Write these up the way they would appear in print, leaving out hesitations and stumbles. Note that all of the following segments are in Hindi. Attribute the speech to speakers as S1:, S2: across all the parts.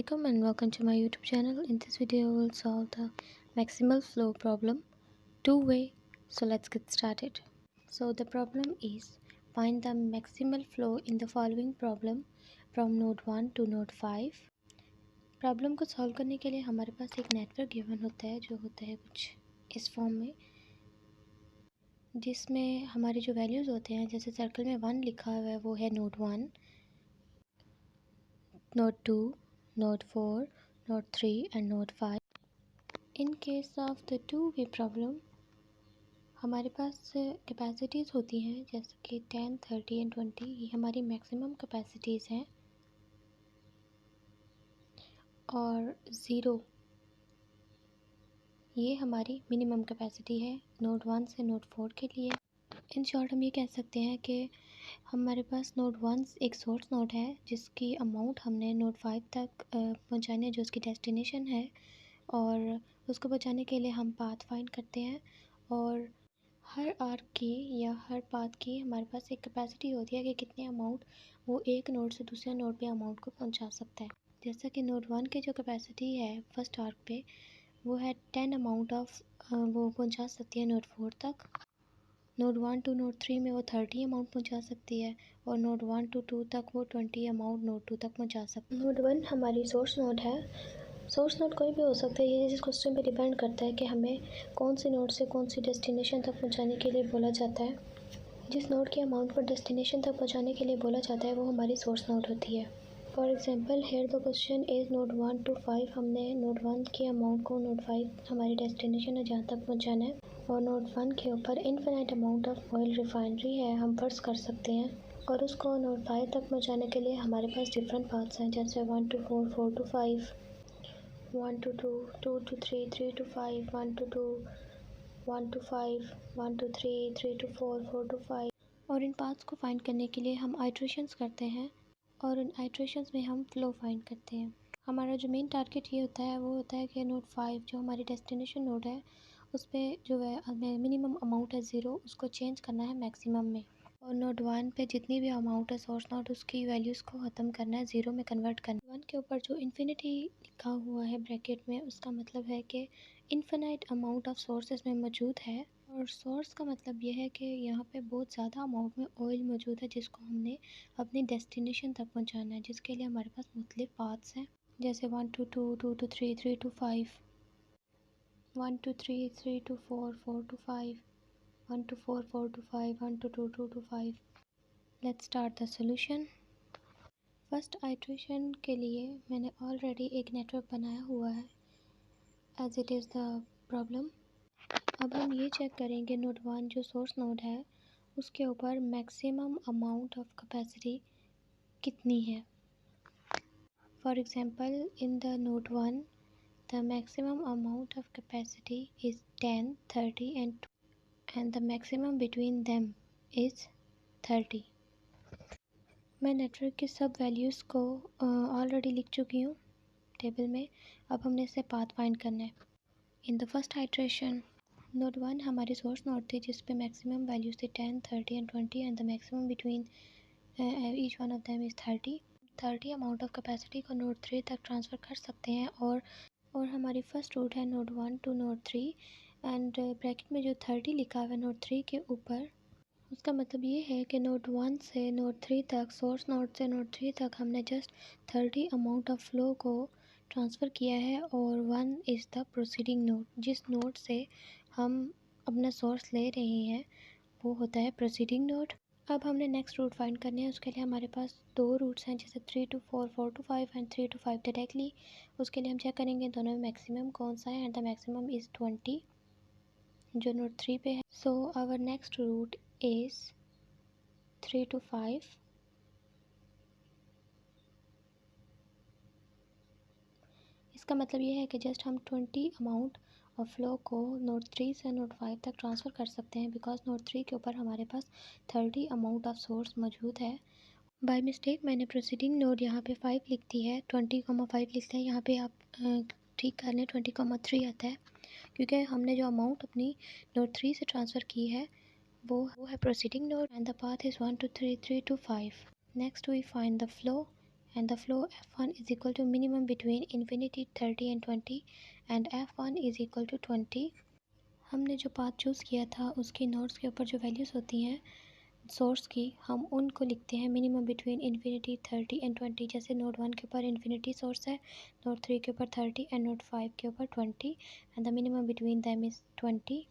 S1: Assalamualaikum and welcome to my YouTube channel. In this video we'll solve the maximal flow problem two-way. So let's get started. So the problem is find the maximal flow in the following problem from node 1 to node 5. Problem को सॉल्व करने के लिए हमारे पास एक नेटवर्क गिवन होता है जो होता है कुछ इस फॉर्म में, जिसमें हमारे जो वैल्यूज़ होते हैं, जैसे सर्कल में 1 लिखा हुआ है वो है node 1, node 2, node 4, node 3 and node 5. In case of the two-way problem हमारे पास कैपेसिटीज़ होती हैं जैसे कि 10, 30 एंड 20. ये हमारी मैक्सिमम कैपेसिटीज़ हैं और 0 ये हमारी मिनिमम कैपेसिटी है नोड 1 से नोड 4 के लिए. इन शॉर्ट हम ये कह सकते हैं कि हमारे पास नोड 1 एक सोर्स नोड है जिसकी अमाउंट हमने नोड 5 तक पहुंचाने जो उसकी डेस्टिनेशन है, और उसको पहुंचाने के लिए हम पाथ फाइंड करते हैं. और हर आर्क की या हर पाथ की हमारे पास एक कैपेसिटी होती है कि कितने अमाउंट वो एक नोड से दूसरे नोड पे अमाउंट को पहुंचा सकता है. जैसा कि नोड 1 की जो कैपेसिटी है फर्स्ट आर्क पे वो है 10 अमाउंट ऑफ वो पहुंचा सकती है नोड 4 तक. नोड 1 टू नोड 3 में वो 30 अमाउंट पहुंचा सकती है और नोड 1 टू 2 तक वो 20 अमाउंट नोड 2 तक पहुंचा सकती है. नोड 1 हमारी सोर्स नोड है. सोर्स नोड कोई भी हो सकता है. ये जिस क्वेश्चन पे डिपेंड करता है कि हमें कौन सी नोड से कौन सी डेस्टिनेशन तक पहुंचाने के लिए बोला जाता है. जिस नोड के अमाउंट को डेस्टिनेशन तक पहुंचाने के लिए बोला जाता है वो हमारी सोर्स नोड होती है. For example here the question is node 1 to 5. हमने नोड 1 के अमाउंट को नोड 5 हमारी डेस्टिनेशन है जहाँ तक पहुँचाना है, और नोड 1 के ऊपर infinite amount of oil refinery है हम फर्ज कर सकते हैं, और उसको नोड 5 तक पहुँचाने के लिए हमारे पास डिफरेंट पाथ्स हैं जैसे 1 to 4, 4 to 5, 1 to 2, 2 to 3, 3 to 5, 1 to 2, 1 to 5, 1 to 3, 3 to 4, 4 to 5. और इन पाथ्स को फाइंड करने के लिए हम आइट्रेशंस करते हैं और उन आइट्रेशंस में हम फ्लो फाइंड करते हैं. हमारा जो मेन टारगेट ये होता है वो होता है कि नोड 5 जो हमारी डेस्टिनेशन नोड है उस पर जो है मिनिमम अमाउंट है 0 उसको चेंज करना है मैक्सिमम में, और नोड 1 पे जितनी भी अमाउंट है सोर्स नोड उसकी वैल्यूज़ को ख़त्म करना है, 0 में कन्वर्ट करना है. 1 के ऊपर जो इन्फिनिटी लिखा हुआ है ब्रैकेट में उसका मतलब है कि इन्फिनाइट अमाउंट ऑफ सोर्सेज में मौजूद है, और सोर्स का मतलब ये है कि यहाँ पे बहुत ज़्यादा अमाउंट में ऑयल मौजूद है जिसको हमने अपनी डेस्टिनेशन तक पहुँचाना है, जिसके लिए हमारे पास मुख्तलिफ पाथ्स हैं जैसे 1 to 2, 2 to 3, 3 to 5, 1 to 3, 3 to 4, 4 to 5, 1 to 4, 4 to 5, 1 to 2, 2 to 5. Let's start the solution. First iteration के लिए मैंने ऑलरेडी एक नेटवर्क बनाया हुआ है as it is the problem. अब हम ये चेक करेंगे नोड 1 जो सोर्स नोड है उसके ऊपर मैक्सिमम अमाउंट ऑफ कैपेसिटी कितनी है. For example in the node 1 the maximum amount of capacity is 10, 30 and the maximum between them is 30. मैं नेटवर्क की सब वैल्यूज़ को ऑलरेडी लिख चुकी हूँ टेबल में. अब हमने इससे पाथ फाइंड करना है. In the first iteration node 1 हमारी सोर्स नोड थी जिस पे मैक्सिमम वैल्यूज़ थी 10, 30 and 20 and the maximum between each one of them is 30. 30 amount of capacity को नोड 3 तक ट्रांसफ़र कर सकते हैं, और हमारी फर्स्ट रूट है node 1 to node 3 and bracket में जो 30 लिखा हुआ है नोड 3 के ऊपर उसका मतलब ये है कि नोड 1 से नोड 3 तक सोर्स नोड से नोड 3 तक हमने जस्ट 30 अमाउंट ऑफ फ्लो को ट्रांसफ़र किया है, और 1 इज़ द प्रोसीडिंग नोड. जिस नोड से हम अपना सोर्स ले रहे हैं वो होता है प्रोसीडिंग नोड. अब हमने नेक्स्ट रूट फाइंड करने हैं. उसके लिए हमारे पास दो रूट्स हैं जैसे 3 to 4, 4 to 5 and 3 to 5 directly. उसके लिए हम चेक करेंगे दोनों में मैक्सिमम कौन सा है, एंड द मैक्सिमम इज़ 20 जो नोड 3 पे है. So our next route is 3 to 5. इसका मतलब ये है कि जस्ट हम 20 अमाउंट ऑफ फ्लो को नोड 3 से नोड 5 तक ट्रांसफ़र कर सकते हैं, बिकॉज नोड 3 के ऊपर हमारे पास 30 अमाउंट ऑफ सोर्स मौजूद है. बाय मिस्टेक मैंने प्रोसीडिंग नोड यहाँ पे 5 लिख दी है, 20,5 लिखते हैं. यहाँ पे आप ठीक कर लें 20,3 आता है, क्योंकि हमने जो अमाउंट अपनी नोड 3 से ट्रांसफ़र की है वो है proceeding node, and the path is 1 to 3, 3 to 5. Next we find the flow and the flow F1 is equal to minimum between infinity 30 and 20 and F1 is equal to 20। हमने जो पाथ चूज़ किया था उसकी नोड्स के ऊपर जो वैल्यूज़ होती हैं सोर्स की, हम उनको लिखते हैं मिनिमम बिटवीन इन्फिनिटी 30 एंड 20। जैसे नोड 1 के ऊपर इन्फिनिटी सोर्स है, नोड 3 के ऊपर 30 एंड नोड 5 के ऊपर 20 and the minimum between them is 20।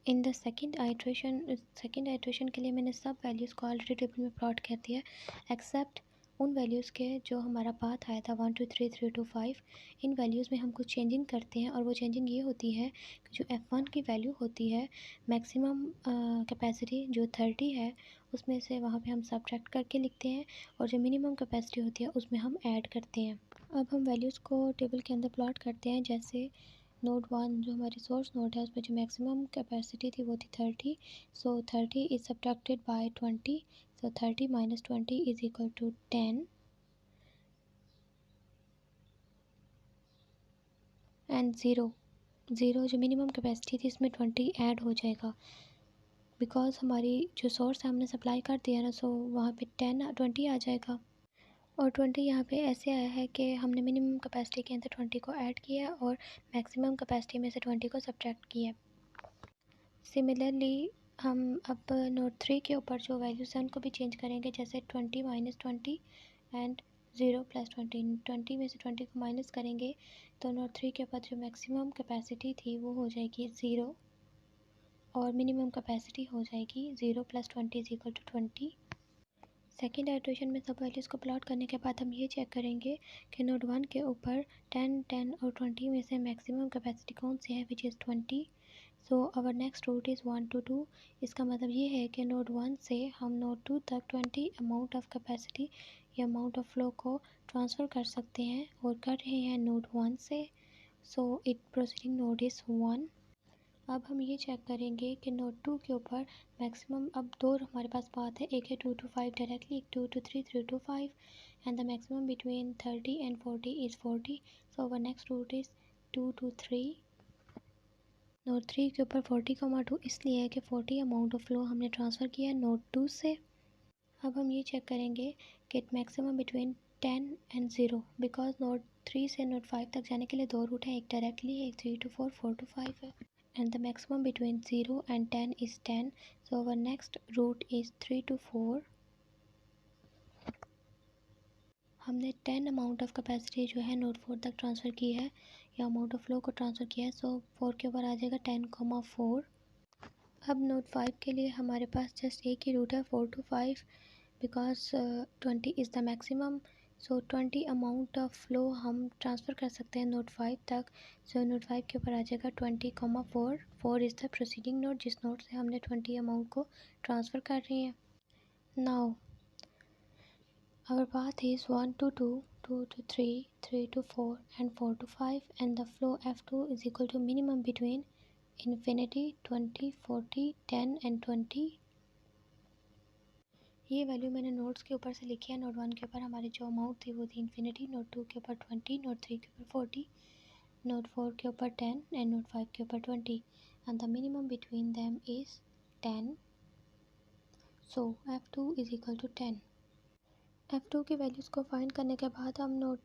S1: In the second iteration के लिए मैंने सब वैल्यूज़ को ऑलरेडी टेबल में प्लॉट कर दिया एक्सेप्ट उन वैल्यूज़ के जो हमारा पाथ आया था 1 2 3 3 2 5। इन वैल्यूज़ में हम कुछ चेंजिंग करते हैं और वो चेंजिंग ये होती है कि जो F1 की वैल्यू होती है मैक्सिमम कैपेसिटी जो 30 है उसमें से वहाँ पे हम सब्ट्रैक्ट करके लिखते हैं और जो मिनिमम कैपेसिटी होती है उसमें हम ऐड करते हैं। अब हम वैल्यूज़ को टेबल के अंदर प्लॉट करते हैं। जैसे नोड 1 जो हमारी सोर्स नोड है उसमें जो मैक्सिमम कैपेसिटी थी वो थी 30, so 30 is subtracted by 20, so 30 minus 20 is equal to 10 and zero जो मिनिमम कैपेसिटी थी इसमें 20 ऐड हो जाएगा बिकॉज हमारी जो सोर्स है हमने सप्लाई कर दिया ना, सो वहाँ पे 20 आ जाएगा और 20 यहाँ पे ऐसे आया है कि हमने मिनिमम कैपेसिटी के अंदर 20 को ऐड किया और मैक्सिमम कैपेसिटी में से 20 को सब्ट्रैक्ट किया। सिमिलरली हम अब नोड 3 के ऊपर जो वैल्यूज़ हैं उनको भी चेंज करेंगे। जैसे 20 माइनस 20 एंड 0 प्लस 20, 20 में से 20 को माइनस करेंगे तो नोड 3 के ऊपर जो मैक्सिमम कैपेसिटी थी वो हो जाएगी 0 और मिनिमम कैपेसिटी हो जाएगी 0 plus 20 is equal to 20। Second iteration में सब वैल्यूज़ को प्लॉट करने के बाद हम ये चेक करेंगे कि नोड 1 के ऊपर 10 10 और 20 में से मैक्सिमम कैपेसिटी कौन सी है which is 20। So our next route is 1 to 2। इसका मतलब ये है कि नोड 1 से हम नोड 2 तक 20 अमाउंट ऑफ कैपेसिटी या अमाउंट ऑफ फ्लो को ट्रांसफ़र कर सकते हैं और कर रहे हैं नोड 1 से। So it proceeding node is 1। अब हम ये चेक करेंगे कि नोड 2 के ऊपर मैक्सिमम अब दो हमारे पास पाथ है, एक है 2 to 5 डायरेक्टली, एक 2 to 3 3 to 5 and the maximum between 30 and 40 is 40। So our next route is 2 to 3। Node 3 के ऊपर 40, 2 इसलिए है कि 40 अमाउंट ऑफ फ्लो हमने ट्रांसफ़र किया है नोड 2 से। अब हम ये चेक करेंगे कि maximum between 10 and 0 because node 3 से नोड 5 तक जाने के लिए दो रूट हैं, एक डायरेक्टली है, एक 3 to 4 4 to 5 है and the maximum between 0 and 10 is 10, so our next route is 3 to 4। हमने 10 अमाउंट ऑफ कैपेसिटी जो है नोड 4 तक ट्रांसफ़र की है या अमाउंट ऑफ फ्लो को ट्रांसफ़र किया है, सो 4 के ऊपर आ जाएगा 10, 4। अब नोड 5 के लिए हमारे पास जस्ट एक ही रूट है 4 to 5 because 20 is the maximum. So 20 amount of flow हम ट्रांसफ़र कर सकते हैं नोड 5 तक। सो नोड 5 के ऊपर आ जाएगा 20, 4 इज़ द प्रोसीडिंग नोड जिस नोड से हमने 20 अमाउंट को ट्रांसफ़र कर रहे हैं। Now our path is 1 to 2, 2 to 3, 3 to 4 and 4 to 5 and the flow F2 is equal to minimum between infinity 20, 40, 10 and 20। ये वैल्यू मैंने नोट्स के ऊपर से लिखी है। नोड 1 के ऊपर हमारी जो अमाउंट थी वो थी इन्फिनिटी, नोड 2 के ऊपर 20, नोड 3 के ऊपर 40, नोड 4 के ऊपर 10 एंड नोड 5 के ऊपर 20 and the minimum between them is 10। So F2 is equal to 10। F2 की वैल्यूज़ को फाइंड करने के बाद हम नोड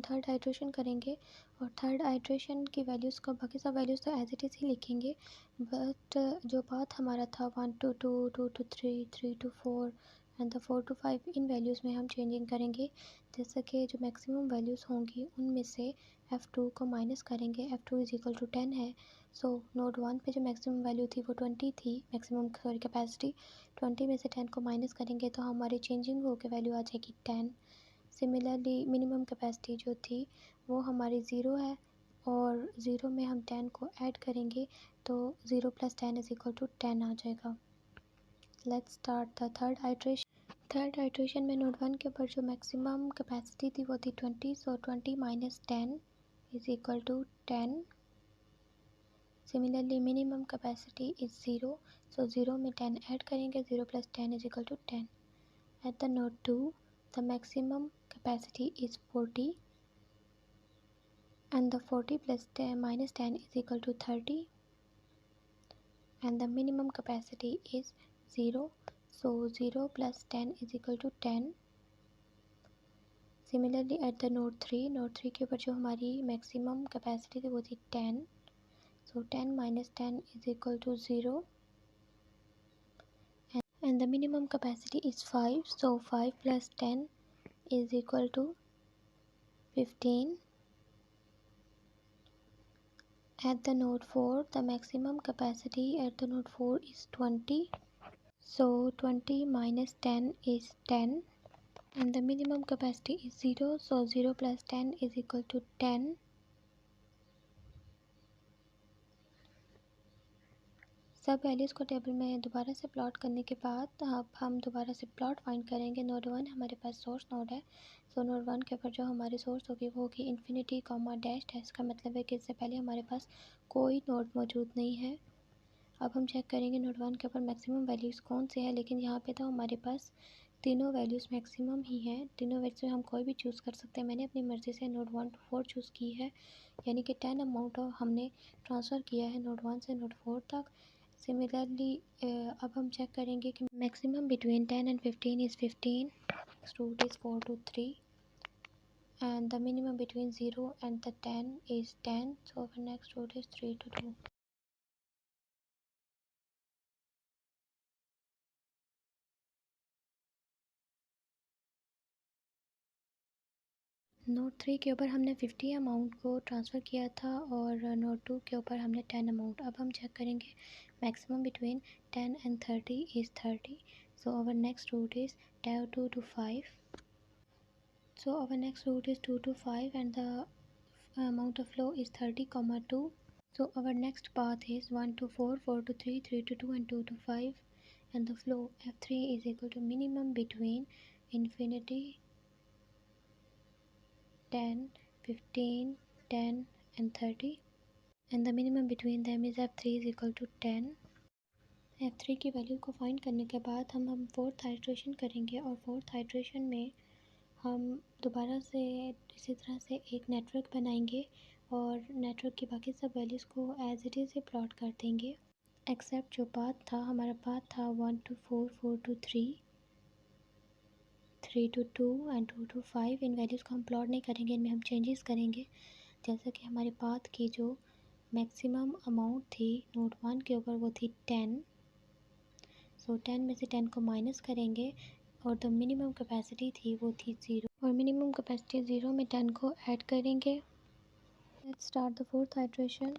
S1: थर्ड आइट्रेशन करेंगे और थर्ड आइट्रेशन की वैल्यूज़ को बाकी सब वैल्यूज़ तो एज इट इज़ ही लिखेंगे, बट जो पाथ हमारा था 1 to 2, 2 to 3, 3 to 4 and the 4 to 5 in values में हम चेंजिंग करेंगे। जैसे कि जो मैक्सिमम वैल्यूज़ होंगी उनमें से F2 को माइनस करेंगे। F2 इज़ इक्वल टू 10 है। सो नोड 1 पे जो मैक्सिमम वैल्यू थी वो 20 थी, मैक्सिमम सॉरी कैपेसिटी 20 में से 10 को माइनस करेंगे तो हमारी चेंजिंग होकर वैल्यू आ जाएगी 10। सिमिलरली मिनिमम कैपेसिटी जो थी वो हमारी 0 है और 0 में हम 10 को ऐड करेंगे तो 0 प्लस 10 इज़ इक्वल टू 10 आ जाएगा। Let's start the third iteration. Third iteration में नोड 1 के ऊपर जो मैक्सिमम कैपेसिटी थी वो थी 20, so 20 minus 10 is equal to 10। Similarly minimum capacity is 0, so 0 में 10 ऐड करेंगे, 0 plus 10 is equal to 10। At the node 2, the maximum capacity is 40 and the 40 plus 10 minus 10 is equal to 30 and the minimum capacity is 0. So 0 plus 10 is equal to 10. Similarly at the node 3 के ऊपर जो हमारी मैक्सिमम कैपेसिटी थी वो थी 10. So 10 minus 10 is equal to 0 and the minimum capacity is 5. So 5 plus 10 is equal to 15. At the node 4, the maximum capacity at the node 4 is 20. So 20 minus 10 is 10 and the minimum capacity is 0. So 0 plus 10 is equal to 10. सब वैल्यूज़ को टेबल में दोबारा से प्लॉट करने के बाद अब हम दोबारा से प्लॉट फाइंड करेंगे. नोड 1 हमारे पास सोर्स नोड है. सो नोड 1 के ऊपर जो हमारी सोर्स होगी वो होगी इन्फिनिटी कॉमा डैश डैश. का मतलब है कि इससे पहले हमारे पास कोई नोड मौजूद नहीं है. अब हम चेक करेंगे नोड 1 के ऊपर मैक्सिमम वैल्यूज़ कौन से हैं, लेकिन यहाँ पे तो हमारे पास तीनों वैल्यूज़ मैक्सिमम ही हैं. तीनों वैल्यूज़ हम कोई भी चूज़ कर सकते हैं. मैंने अपनी मर्ज़ी से नोड 1 to 4 चूज़ की है, यानी कि 10 अमाउंट हमने ट्रांसफ़र किया है नोड 1 से नोड 4 तक. सिमिलरली अब हम चेक करेंगे कि maximum between 10 and 15 is 15. Next root is 4 to 3 and the minimum between 0 and the 10 is 10. So our next root is 3 to 2. Node 3 के ऊपर हमने 50 अमाउंट को ट्रांसफ़र किया था और नोड 2 के ऊपर हमने 10 अमाउंट. अब हम चेक करेंगे maximum between 10 and 30 is 30. So our next root is 2 to 5. So our next root is 2 to 5 and the amount of flow is 30 comma 2. So our next path is 1 to 4, 4 to 3, 3 to 2 and 2 to 5 and the flow F3 is equal to minimum between infinity 10, 15, 10 and 30 and the minimum between them is F3 is equal to 10. F3 की वैल्यू को फाइंड करने के बाद हम फोर्थ हाइड्रेशन करेंगे और फोर्थ हाइड्रेशन में हम दोबारा से इसी तरह से एक नेटवर्क बनाएंगे और नेटवर्क की बाकी सब वैल्यूज़ को एज इट इज़ ही प्लॉट कर देंगे, एक्सेप्ट जो पाथ था. हमारा पाथ था 1 to 4, 4 to 3, 3 to 2 and 2 to 5. In values को हम प्लॉट नहीं करेंगे, इनमें हम चेंजेस करेंगे. जैसा कि हमारे पाथ की जो मैक्सिमम अमाउंट थी नोड 1 के ऊपर वो थी 10. सो 10 में से 10 को माइनस करेंगे और द मिनिमम कैपेसिटी थी वो थी 0 और मिनिमम कैपेसिटी 0 में 10 को ऐड करेंगे. Let's start the fourth hydration.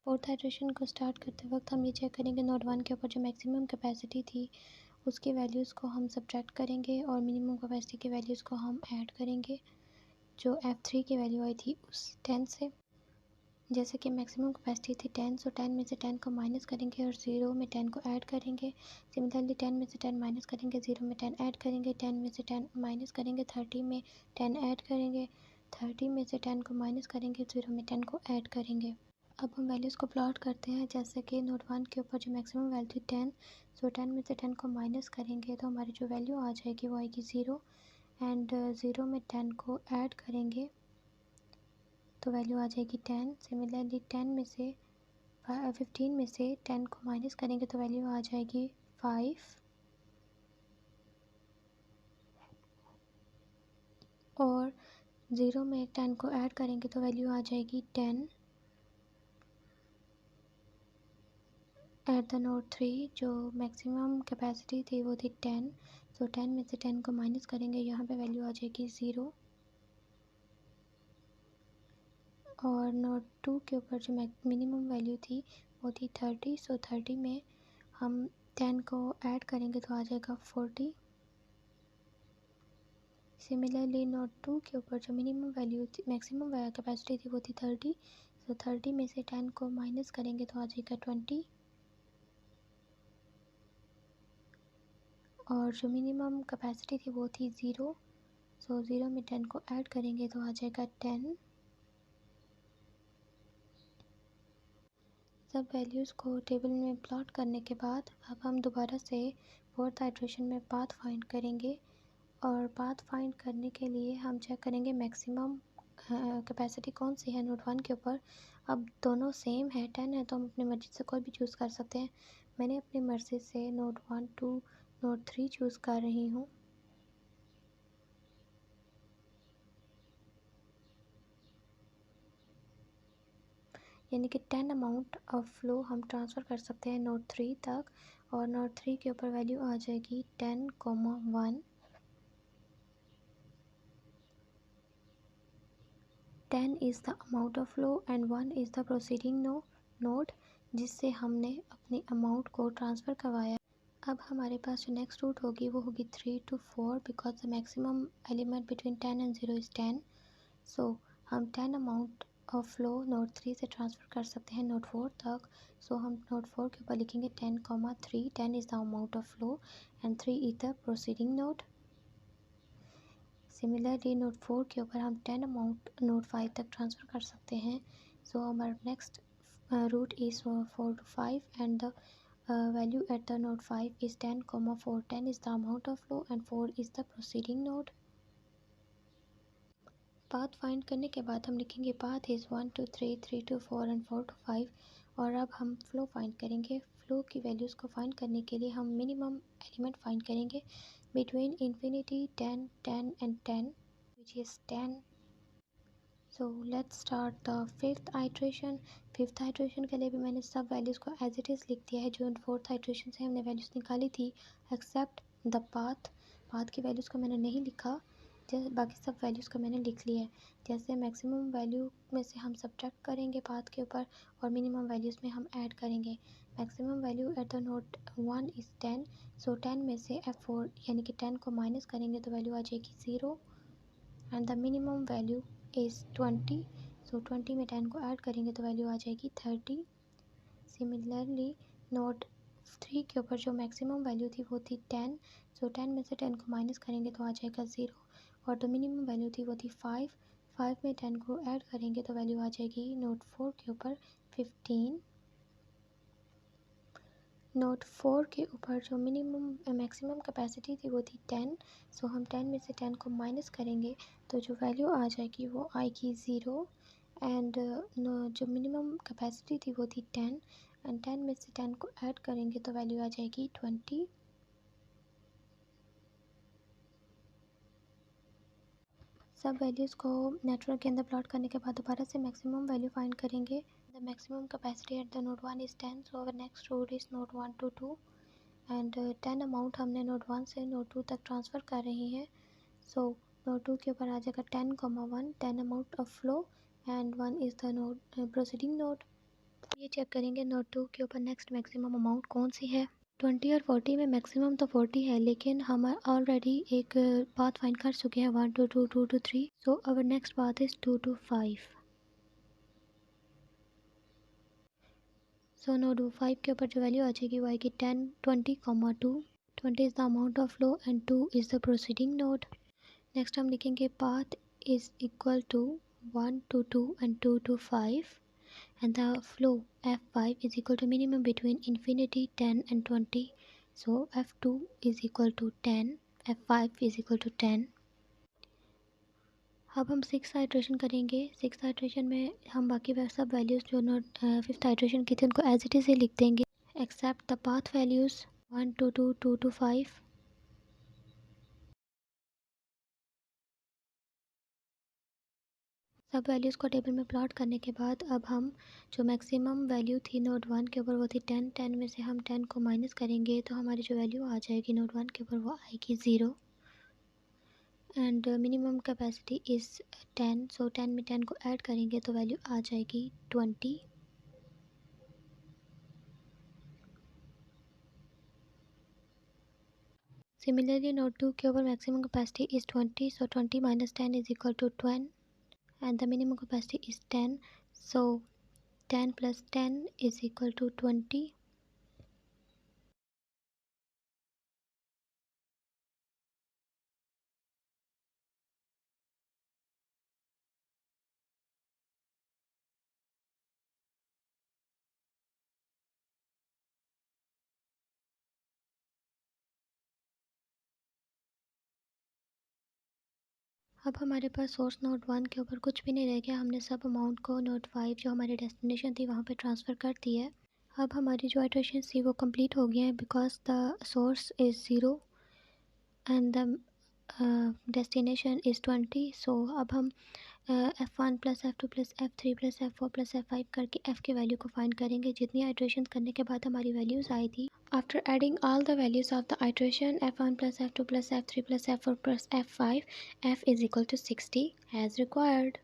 S1: Fourth hydration को स्टार्ट करते वक्त हम ये चेक करेंगे नोड 1 के ऊपर जो मैक्सिमम कैपेसिटी थी उसकी वैल्यूज़ को हम सब्ट्रैक्ट करेंगे और मिनिमम कैपेसिटी की वैल्यूज़ को हम ऐड करेंगे जो F3 की वैल्यू आई थी उस 10 से. जैसे कि मैक्सिमम कैपेसिटी थी 10, सो 10 में से 10 को माइनस करेंगे और 0 में 10 को ऐड करेंगे. सिमिलरली 10 में से 10 माइनस करेंगे, 0 में 10 ऐड करेंगे, 10 में से 10 माइनस करेंगे, 30 में 10 ऐड करेंगे, 30 में से 10 को माइनस करेंगे, 0 में 10 को ऐड करेंगे. अब हम वैल्यूज़ को प्लॉट करते हैं. जैसे कि नोड 1 के ऊपर जो मैक्सिमम वैल्यू थी 10, सो 10 में से 10 को माइनस करेंगे तो हमारी जो वैल्यू आ जाएगी वो आएगी 0 एंड 0 में 10 को ऐड करेंगे तो वैल्यू आ जाएगी 10. सिमिलरली 10 में से 15 में से 10 को माइनस करेंगे तो वैल्यू आ जाएगी 5 और 0 में 10 को ऐड करेंगे तो वैल्यू आ जाएगी 10. एट द नोड 3 जो मैक्सिमम कैपेसिटी थी वो थी 10, सो 10 में से 10 को माइनस करेंगे, यहाँ पे वैल्यू आ जाएगी 0 और नोड 2 के ऊपर जो मिनिमम वैल्यू थी वो थी 30, सो 30 में हम 10 को ऐड करेंगे तो आ जाएगा 40. सिमिलरली नोड 2 के ऊपर जो मिनिमम वैल्यू थी मैक्सिमम कैपेसिटी थी वो थी 30, सो 30 में से 10 को माइनस करेंगे तो आ जाएगा 20 और जो मिनिमम कैपेसिटी थी वो थी 0, सो 0 में 10 को ऐड करेंगे तो आ जाएगा 10. सब वैल्यूज़ को टेबल में प्लॉट करने के बाद अब हम दोबारा से फोर्थ हाइड्रेशन में पाथ फाइंड करेंगे और पाथ फाइंड करने के लिए हम चेक करेंगे मैक्सिमम कैपेसिटी कौन सी है नोड 1 के ऊपर. अब दोनों सेम है, 10 है तो हम अपनी मर्ज़ी से कोई भी चूज़ कर सकते हैं. मैंने अपनी मर्ज़ी से नोड 1 टू नोड 3 चूज़ कर रही हूँ. यानी कि 10 अमाउंट ऑफ फ्लो हम ट्रांसफ़र कर सकते हैं नोड 3 तक, और नोड 3 के ऊपर वैल्यू आ जाएगी 10,1। 10 is the amount of flow and 1 is the proceeding node जिससे हमने अपनी अमाउंट को ट्रांसफ़र करवाया। अब हमारे पास जो नेक्स्ट रूट होगी वो होगी 3 to 4, because the maximum element between 10 and 0 is 10। सो हम 10 अमाउंट ऑफ फ्लो नोड 3 से ट्रांसफ़र कर सकते हैं नोड 4 तक। सो हम नोड 4 के ऊपर लिखेंगे 10,3। 10 is the amount of flow and 3 is the proceeding node. Similarly node 4 के ऊपर हम 10 अमाउंट नोड 5 तक ट्रांसफ़र कर सकते हैं। सो हमारा next route is 4 to 5 and the value at the node 5 is 10,4. 10 is the amount of flow and 4 is the proceeding node. Path find करने के बाद हम लिखेंगे path is 1 to 3, 3 to 4 and 4 to 5। और अब हम फ्लो फाइंड करेंगे। फ्लो की वैल्यूज़ को फाइंड करने के लिए हम मिनिमम एलिमेंट फाइंड करेंगे between infinity 10, 10 and 10 which is 10। So let's start the fifth iteration. Fifth iteration के लिए भी मैंने सब वैल्यूज़ को एज इट इज़ लिख दिया है जो फोर्थ आइट्रेशन से हमने वैल्यूज़ निकाली थी, एक्सेप्ट द पाथ की वैल्यूज़ को मैंने नहीं लिखा, जैसे बाकी सब वैल्यूज़ को मैंने लिख लिया है। जैसे मैक्सिमम वैल्यू में से हम सब्ट्रैक्ट करेंगे पाथ के ऊपर और मिनिमम वैल्यूज़ में हम ऐड करेंगे। Maximum value eight the node 1 is 10। So 10 में से F4 यानी कि 10 को माइनस करेंगे तो वैल्यू आ जाएगी 0 and the minimum value is 20। So 20 में 10 को ऐड करेंगे तो वैल्यू आ जाएगी 30। सिमिलरली नोड 3 के ऊपर जो मैक्सिमम वैल्यू थी वो थी 10। सो 10 में से 10 को माइनस करेंगे तो आ जाएगा 0 और जो मिनिमम वैल्यू थी वो थी 5। 5 में 10 को ऐड करेंगे तो वैल्यू आ जाएगी नोड 4 के ऊपर 15। नोड 4 के ऊपर जो मैक्सिमम कैपेसिटी थी वो थी 10। सो हम 10 में से 10 को माइनस करेंगे तो जो वैल्यू आ जाएगी वो आएगी 0 एंड जो मिनिमम कैपेसिटी थी वो थी 10 एंड 10 में से 10 को ऐड करेंगे तो वैल्यू आ जाएगी 20। सब वैल्यूज़ को नेटवर्क के अंदर प्लॉट करने के बाद दोबारा से मैक्सिमम वैल्यू फाइंड करेंगे। The maximum capacity at the node 1 is 10। So our next route is node 1 to 2 and 10 amount हमने नोड 1 से नोड 2 तक ट्रांसफ़र कर रही हैं। सो नोड 2 के ऊपर आ जाएगा 10,1, 10 amount of flow and 1 is the node proceeding node. ये चेक करेंगे नोड 2 के ऊपर नेक्स्ट मैक्सिमम अमाउंट कौन सी है। 20 और 40 में मैक्सिमम तो 40 है, लेकिन हम ऑलरेडी एक पाथ फाइंड कर चुके हैं 1 to 2, 2 to 3। So our next path is 2 to 5। So node 5 के ऊपर जो वैल्यू आ जाएगी वो आएगी 10, 20,2। 20 is the amount of flow and 2 is the proceeding node. Next हम लिखेंगे path is equal to 1 to 2 and 2 to 5 and the flow F5 is equal to minimum between infinity 10 and 20. So F2 is equal to 10, F5 is equal to 10। अब हम सिक्स आइट्रेशन करेंगे। सिक्स आइट्रेशन में हम बाकी सब वैल्यूज़ जो नोट फिफ्थ आइट्रेशन की थी उनको एज इट इज़ ही लिख देंगे except the path values 1 to 2, 2 to 5। सब वैल्यूज़ को टेबल में प्लॉट करने के बाद अब हम जो मैक्सिमम वैल्यू थी नोड 1 के ऊपर वो थी 10। 10 में से हम 10 को माइनस करेंगे तो हमारी जो वैल्यू आ जाएगी नोड 1 के ऊपर वो आएगी 0 and minimum capacity is 10। So 10 में 10 को ऐड करेंगे तो वैल्यू आ जाएगी 20। सिमिलरली नोड 2 के ऊपर maximum capacity is 20। So 20 minus 10 is equal to 10 and the minimum capacity is 10। so 10 plus 10 is equal to 20। अब हमारे पास सोर्स नोड 1 के ऊपर कुछ भी नहीं रह गया। हमने सब अमाउंट को नोड 5 जो हमारी डेस्टिनेशन थी वहाँ पे ट्रांसफ़र कर दी है। अब हमारी जो आइट्रेशन थी वो कंप्लीट हो गया है because the source is 0 and the destination is 20। सो अब हम F1 plus F2 plus F3 plus F4 plus F5 करके F की वैल्यू को फाइंड करेंगे। जितनी आइट्रेशन करने के बाद हमारी वैल्यूज़ आई थी, after adding all the values of the iteration F1 plus F2 plus F3 plus F4 plus F5, F is equal to 60 as required.